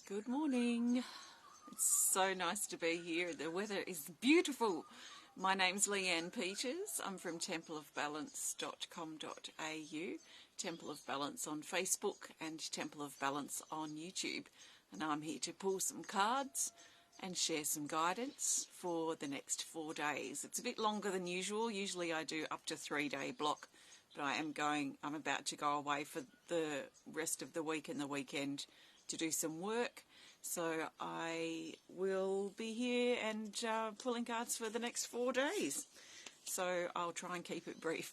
Good morning. It's so nice to be here. The weather is beautiful. My name's Leanne Peters. I'm from templeofbalance.com.au, Temple of Balance on Facebook and Temple of Balance on YouTube. And I'm here to pull some cards and share some guidance for the next 4 days. It's a bit longer than usual. Usually I do up to 3-day block, but I'm about to go away for the rest of the week and the weekend to do some work, so I will be here and pulling cards for the next 4 days. So I'll try and keep it brief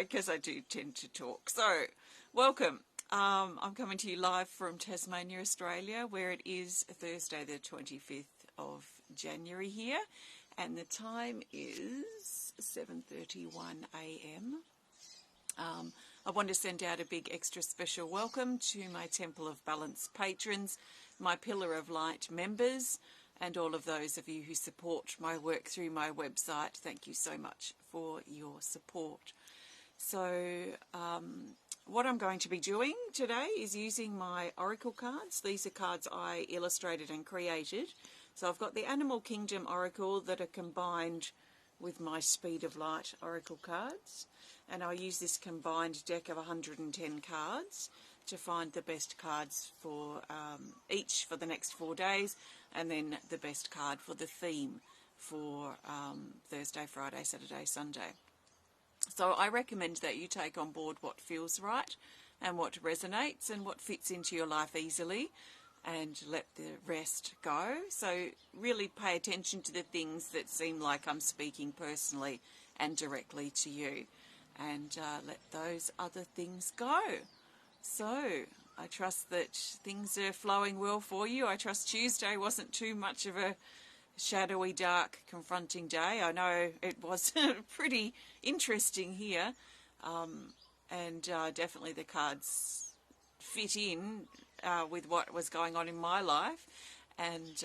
because I do tend to talk. So welcome. I'm coming to you live from Tasmania, Australia, where it is Thursday the 25th of January here, and the time is 7:31 a.m. I want to send out a big extra special welcome to my Temple of Balance patrons, my Pillar of Light members, and all of those of you who support my work through my website. Thank you so much for your support. So what I'm going to be doing today is using my Oracle cards. These are cards I illustrated and created. So I've got the Animal Kingdom Oracle that are combined with my Speed of Light Oracle cards, and I'll use this combined deck of 110 cards to find the best cards for each for the next 4 days, and then the best card for the theme for Thursday, Friday, Saturday, Sunday. So I recommend that you take on board what feels right and what resonates and what fits into your life easily, and let the rest go. So really pay attention to the things that seem like I'm speaking personally and directly to you, and let those other things go. So I trust that things are flowing well for you. I trust Tuesday wasn't too much of a shadowy, dark, confronting day. I know it was pretty interesting here, and definitely the cards fit in with what was going on in my life, and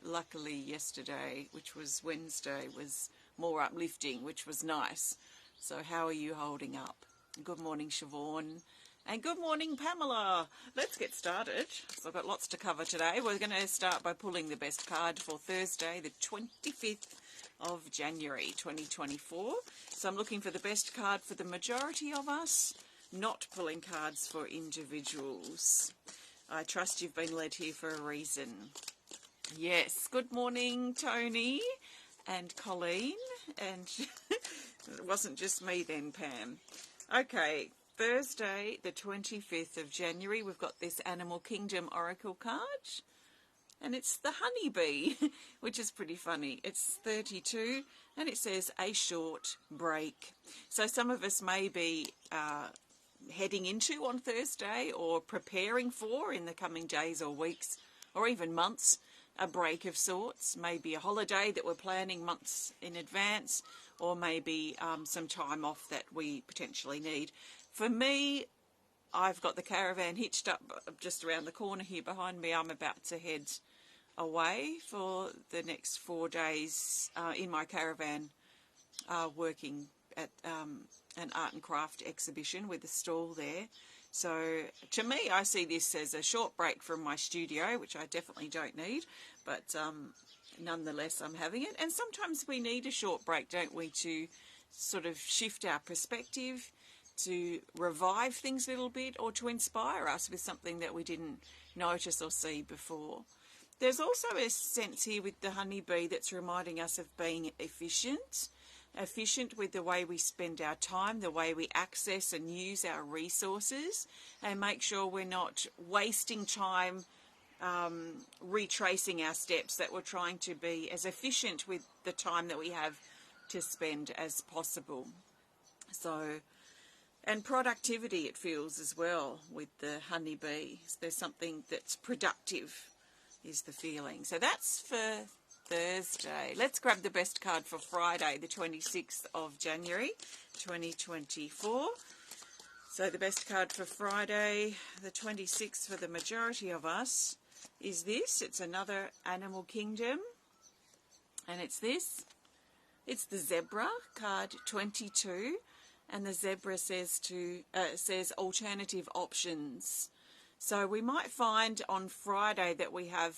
luckily yesterday, which was Wednesday, was more uplifting, which was nice. So how are you holding up? Good morning, Siobhan, and good morning, Pamela. Let's get started. So I've got lots to cover today. We're going to start by pulling the best card for Thursday, the 25th of January 2024. So I'm looking for the best card for the majority of us, not pulling cards for individuals. I trust you've been led here for a reason. Yes, good morning, Tony and Colleen, and it wasn't just me then, Pam. Okay, Thursday, the 25th of January, we've got this Animal Kingdom Oracle card, and it's the honeybee, which is pretty funny. It's 32, and it says a short break. So some of us may be heading into on Thursday, or preparing for in the coming days or weeks or even months, a break of sorts. Maybe a holiday that we're planning months in advance, or maybe some time off that we potentially need. For me, I've got the caravan hitched up just around the corner here behind me. I'm about to head away for the next 4 days in my caravan, working at an art and craft exhibition with a stall there. So to me, I see this as a short break from my studio, which I definitely don't need, but nonetheless I'm having it. And sometimes we need a short break, don't we, to sort of shift our perspective, to revive things a little bit, or to inspire us with something that we didn't notice or see before. There's also a sense here with the honeybee that's reminding us of being efficient with the way we spend our time, the way we access and use our resources, and make sure we're not wasting time retracing our steps, that we're trying to be as efficient with the time that we have to spend as possible. So, and productivity, it feels as well with the honeybee. There's something that's productive is the feeling. So that's for Thursday. Let's grab the best card for Friday, the 26th of January 2024. So the best card for Friday, the 26th, for the majority of us is this. It's another Animal Kingdom, and it's this. It's the Zebra, card 22, and the Zebra says alternative options. So we might find on Friday that we have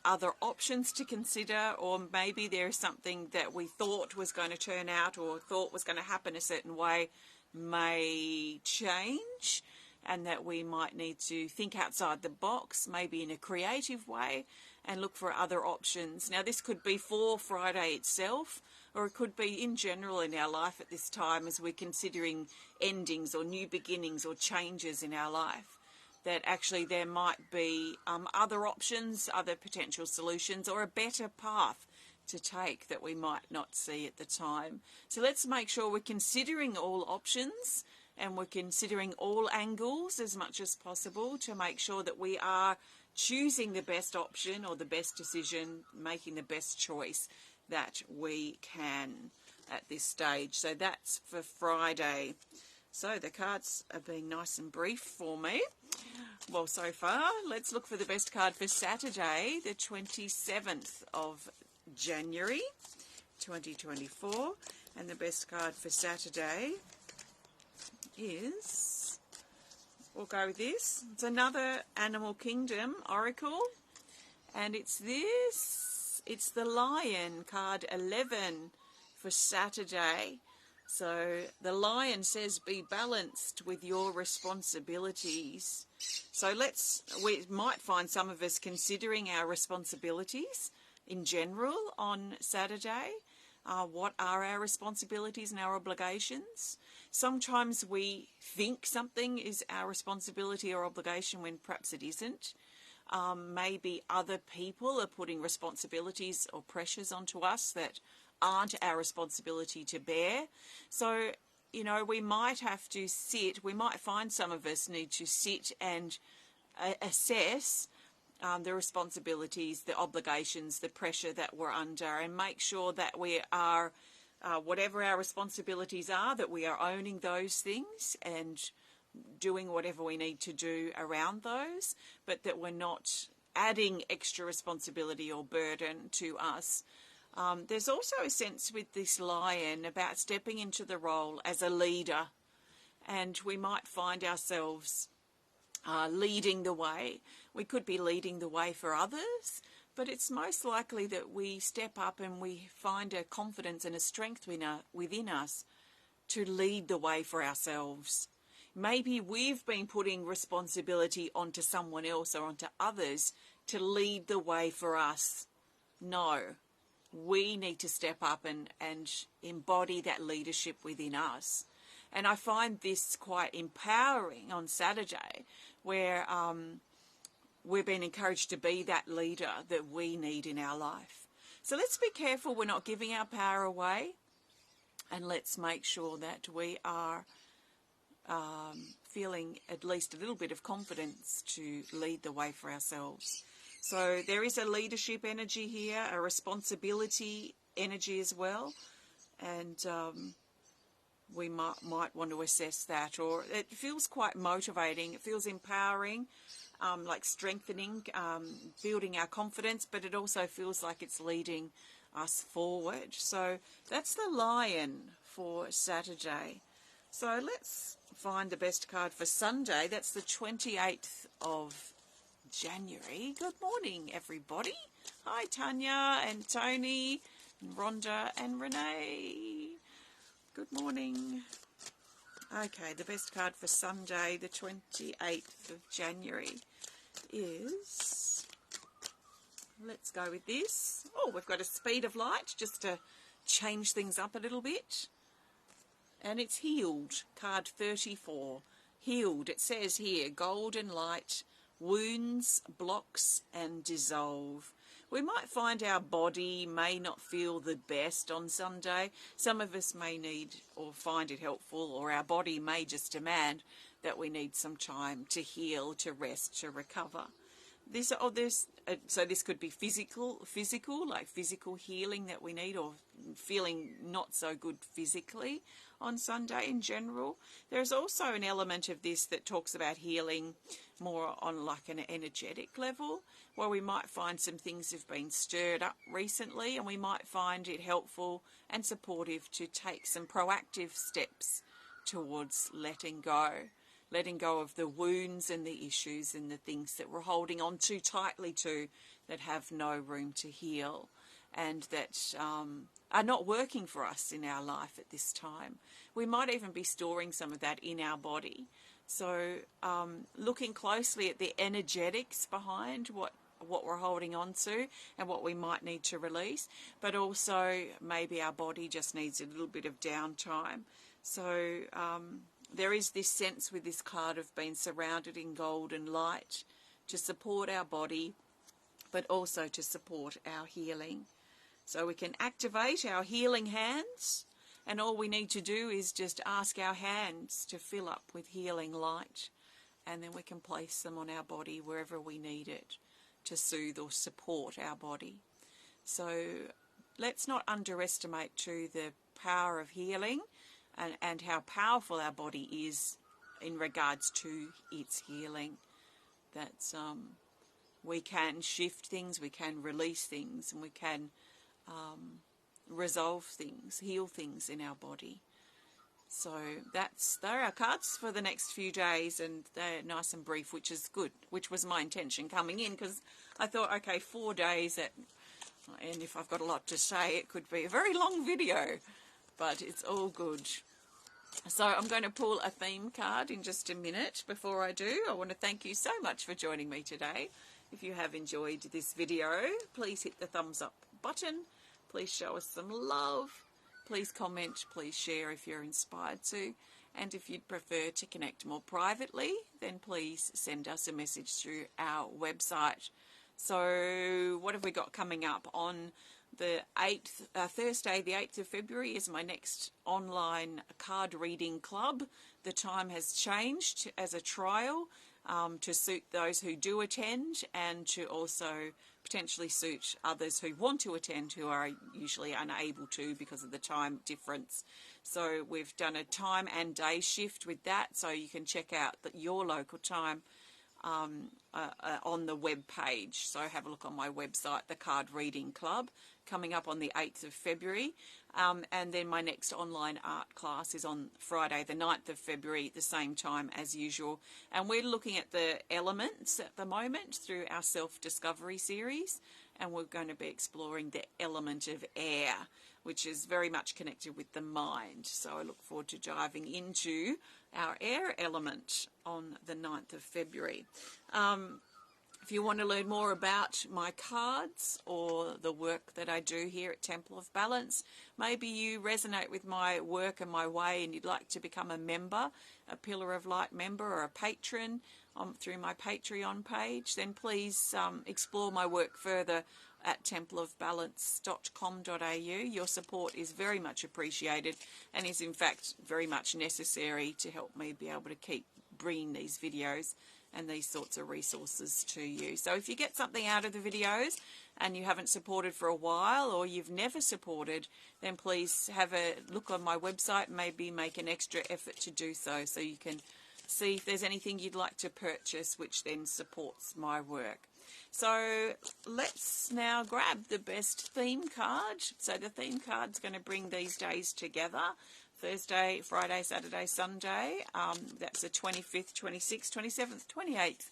other options to consider, or maybe there is something that we thought was going to turn out or thought was going to happen a certain way may change, and that we might need to think outside the box, maybe in a creative way, and look for other options. Now, this could be for Friday itself, or it could be in general in our life at this time as we're considering endings or new beginnings or changes in our life, that actually there might be other options, other potential solutions, or a better path to take that we might not see at the time. So let's make sure we're considering all options and we're considering all angles as much as possible to make sure that we are choosing the best option or the best decision, making the best choice that we can at this stage. So that's for Friday. So the cards are being nice and brief for me. Well, so far, let's look for the best card for Saturday, the 27th of January 2024. And the best card for Saturday is, we'll go with this. It's another Animal Kingdom Oracle. And it's this. It's the Lion, card 11 for Saturday. So the Lion says, be balanced with your responsibilities. So we might find some of us considering our responsibilities in general on Saturday. What are our responsibilities and our obligations? Sometimes we think something is our responsibility or obligation when perhaps it isn't. Maybe other people are putting responsibilities or pressures onto us that aren't our responsibility to bear. So, you know, we might have to we might find some of us need to sit and assess the responsibilities, the obligations, the pressure that we're under, and make sure that we are, whatever our responsibilities are, that we are owning those things and doing whatever we need to do around those, but that we're not adding extra responsibility or burden to us. There's also a sense with this Lion about stepping into the role as a leader, and we might find ourselves leading the way. We could be leading the way for others, but it's most likely that we step up and we find a confidence and a strength within us to lead the way for ourselves. Maybe we've been putting responsibility onto someone else or onto others to lead the way for us. No. We need to step up and embody that leadership within us. And I find this quite empowering on Saturday, where we're being encouraged to be that leader that we need in our life. So let's be careful we're not giving our power away, and let's make sure that we are feeling at least a little bit of confidence to lead the way for ourselves. So there is a leadership energy here, a responsibility energy as well, and we might want to assess that. Or it feels quite motivating, it feels empowering, like strengthening, building our confidence, but it also feels like it's leading us forward. So that's the Lion for Saturday. So let's find the best card for Sunday. That's the 28th of January. Good morning, everybody. Hi, Tanya and Tony, and Rhonda and Renee. Good morning. Okay, the best card for Sunday, the 28th of January, is, let's go with this. Oh, we've got a Speed of Light just to change things up a little bit. And it's Healed, card 34. Healed, it says here, golden light, wounds, blocks and dissolve. We might find our body may not feel the best on Sunday. Some of us may need or find it helpful, or our body may just demand that we need some time to heal, to rest, to recover. So this could be physical, like physical healing that we need, or feeling not so good physically on Sunday in general. There's also an element of this that talks about healing more on like an energetic level, where we might find some things have been stirred up recently, and we might find it helpful and supportive to take some proactive steps towards letting go letting go of the wounds and the issues and the things that we're holding on too tightly to, that have no room to heal, and that are not working for us in our life at this time. We might even be storing some of that in our body. So looking closely at the energetics behind what we're holding on to and what we might need to release, but also maybe our body just needs a little bit of downtime. So there is this sense with this card of being surrounded in golden light to support our body, but also to support our healing. So we can activate our healing hands, and all we need to do is just ask our hands to fill up with healing light, and then we can place them on our body wherever we need it to soothe or support our body. So let's not underestimate too the power of healing and how powerful our body is in regards to its healing. That we can shift things, we can release things, and we can resolve things, heal things in our body. So they're our cards for the next few days, and they're nice and brief, which is good, which was my intention coming in, because I thought, okay, 4 days, and if I've got a lot to say, it could be a very long video, but it's all good. So I'm going to pull a theme card in just a minute. Before I do, I want to thank you so much for joining me today. If you have enjoyed this video, please hit the thumbs up button. Please show us some love. Please comment, please share if you're inspired to. And if you'd prefer to connect more privately, then please send us a message through our website. So what have we got coming up? On the 8th, Thursday, the 8th of February, is my next online card reading club. The time has changed as a trial to suit those who do attend, and to also potentially suit others who want to attend who are usually unable to because of the time difference. So we've done a time and day shift with that, so you can check out your local time on the web page. So have a look on my website, the Card Reading Club, coming up on the 8th of February. And then my next online art class is on Friday, the 9th of February, the same time as usual. And we're looking at the elements at the moment through our self-discovery series. And we're going to be exploring the element of air, which is very much connected with the mind. So I look forward to diving into our air element on the 9th of February. If you want to learn more about my cards or the work that I do here at Temple of Balance, maybe you resonate with my work and my way and you'd like to become a member, a Pillar of Light member or a patron through my Patreon page, then please explore my work further at templeofbalance.com.au. Your support is very much appreciated and is in fact very much necessary to help me be able to keep bringing these videos and these sorts of resources to you. So if you get something out of the videos and you haven't supported for a while, or you've never supported, then please have a look on my website and maybe make an extra effort to do so, so you can see if there's anything you'd like to purchase which then supports my work. So let's now grab the best theme card. So the theme card's going to bring these days together. Thursday, Friday, Saturday, Sunday. That's the 25th, 26th, 27th, 28th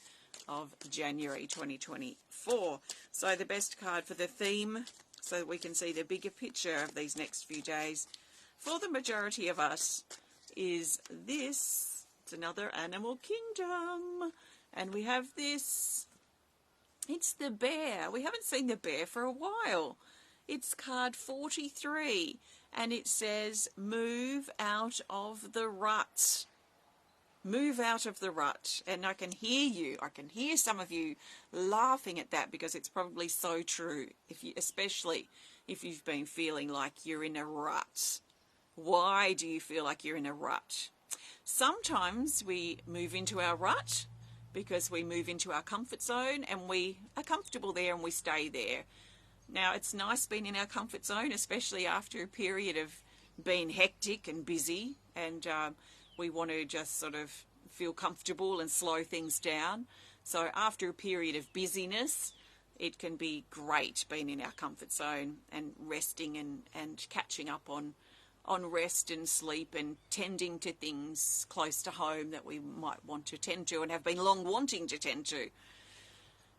of January 2024. So the best card for the theme, so that we can see the bigger picture of these next few days, for the majority of us, is this. It's another Animal Kingdom. And we have this. It's the bear. We haven't seen the bear for a while. It's card 43. And it says, move out of the rut. Move out of the rut. And I can hear you. I can hear some of you laughing at that, because it's probably so true, especially if you've been feeling like you're in a rut. Why do you feel like you're in a rut? Sometimes we move into our rut because we move into our comfort zone and we are comfortable there and we stay there. Now, it's nice being in our comfort zone, especially after a period of being hectic and busy, and we want to just sort of feel comfortable and slow things down. So after a period of busyness, it can be great being in our comfort zone and resting and catching up on on rest and sleep and tending to things close to home that we might want to tend to and have been long wanting to tend to.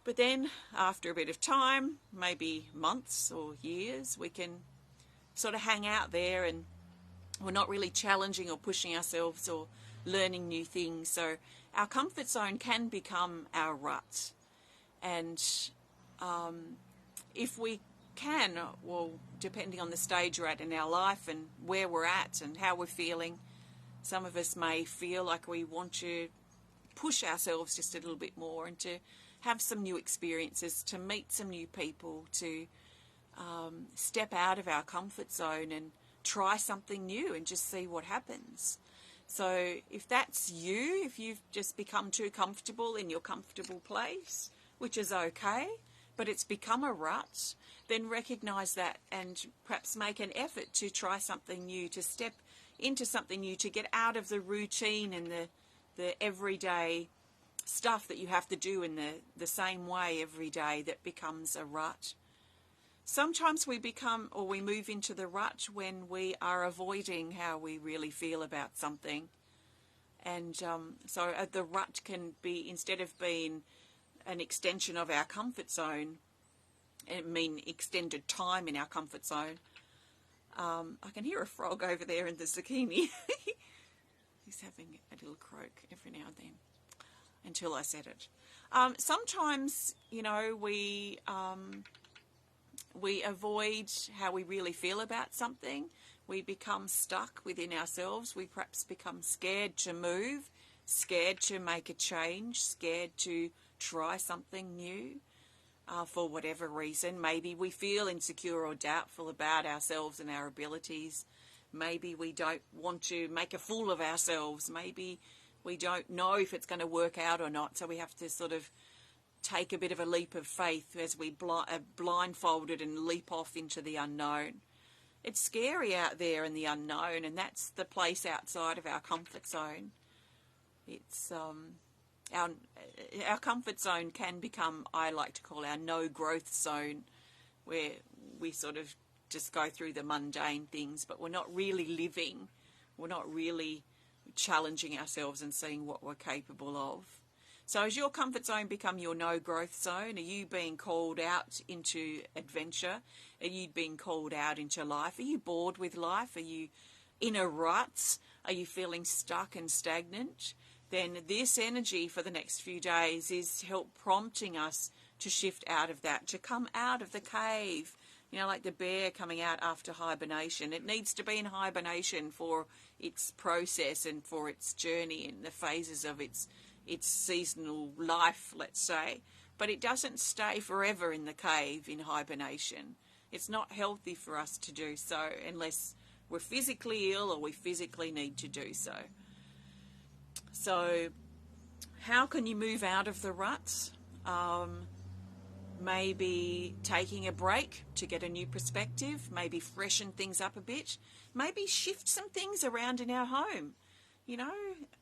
But then after a bit of time, maybe months or years, we can sort of hang out there and we're not really challenging or pushing ourselves or learning new things. So our comfort zone can become our rut. And if we can, well, depending on the stage we're at in our life and where we're at and how we're feeling, some of us may feel like we want to push ourselves just a little bit more and to have some new experiences, to meet some new people, to step out of our comfort zone and try something new and just see what happens. So if that's you, if you've just become too comfortable in your comfortable place, which is okay, but it's become a rut, then recognize that and perhaps make an effort to try something new, to step into something new, to get out of the routine and the everyday stuff that you have to do in the same way every day that becomes a rut. Sometimes we become or we move into the rut when we are avoiding how we really feel about something. And so the rut can be, instead of being an extension of our comfort zone, it mean extended time in our comfort zone. I can hear a frog over there in the zucchini. He's having a little croak every now and then until I said it. Sometimes, you know, we avoid how we really feel about something. We become stuck within ourselves. We perhaps become scared to move, scared to make a change, scared to try something new for whatever reason. Maybe we feel insecure or doubtful about ourselves and our abilities. Maybe we don't want to make a fool of ourselves. Maybe we don't know if it's going to work out or not. So we have to sort of take a bit of a leap of faith as we blindfolded and leap off into the unknown. It's scary out there in the unknown, and that's the place outside of our comfort zone. It's our comfort zone can become, I like to call, our no growth zone, where we sort of just go through the mundane things, but we're not really living. We're not really challenging ourselves and seeing what we're capable of. So has your comfort zone become your no growth zone? Are you being called out into adventure? Are you being called out into life? Are you bored with life? Are you in a rut? Are you feeling stuck and stagnant? Then this energy for the next few days is help prompting us to shift out of that, to come out of the cave. You know, like the bear coming out after hibernation. It needs to be in hibernation for its process and for its journey and the phases of its seasonal life, let's say. But it doesn't stay forever in the cave in hibernation. It's not healthy for us to do so unless we're physically ill or we physically need to do so. So how can you move out of the ruts? Maybe taking a break to get a new perspective, maybe freshen things up a bit, maybe shift some things around in our home. You know,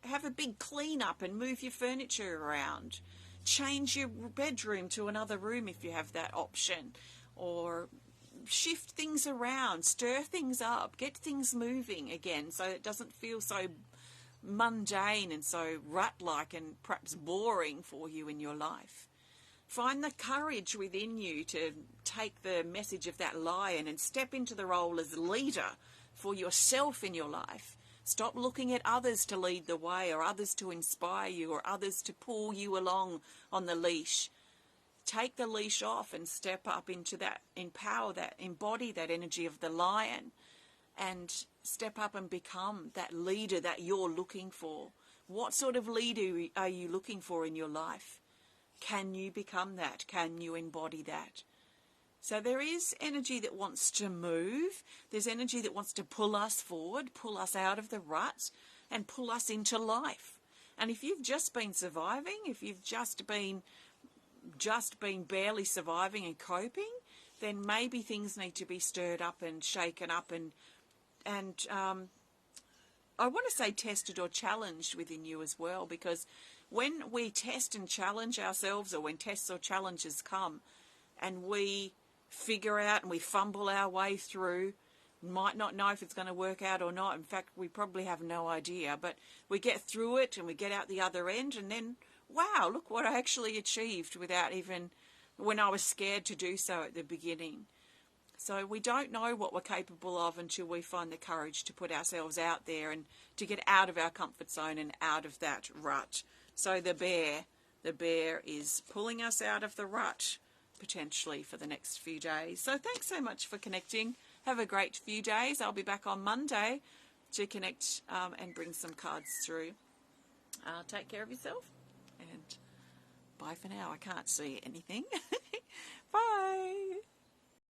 have a big clean up and move your furniture around. Change your bedroom to another room if you have that option. Or shift things around, stir things up, get things moving again so it doesn't feel so mundane and so rut-like and perhaps boring for you in your life. Find the courage within you to take the message of that lion and step into the role as leader for yourself in your life. Stop looking at others to lead the way or others to inspire you or others to pull you along on the leash. Take the leash off and step up into that, empower that, embody that energy of the lion and step up and become that leader that you're looking for. What sort of leader are you looking for in your life? Can you become that? Can you embody that? So there is energy that wants to move. There's energy that wants to pull us forward, pull us out of the rut and pull us into life. And if you've just been surviving, if you've just been barely surviving and coping, then maybe things need to be stirred up and shaken up and I want to say tested or challenged within you as well, because when we test and challenge ourselves, or when tests or challenges come and we figure out and we fumble our way through, might not know if it's going to work out or not. In fact, we probably have no idea, but we get through it and we get out the other end, and then, wow, look what I actually achieved without even, when I was scared to do so at the beginning. So we don't know what we're capable of until we find the courage to put ourselves out there and to get out of our comfort zone and out of that rut. So the bear is pulling us out of the rut potentially for the next few days. So thanks so much for connecting. Have a great few days. I'll be back on Monday to connect and bring some cards through. Take care of yourself, and bye for now. I can't see anything. Bye.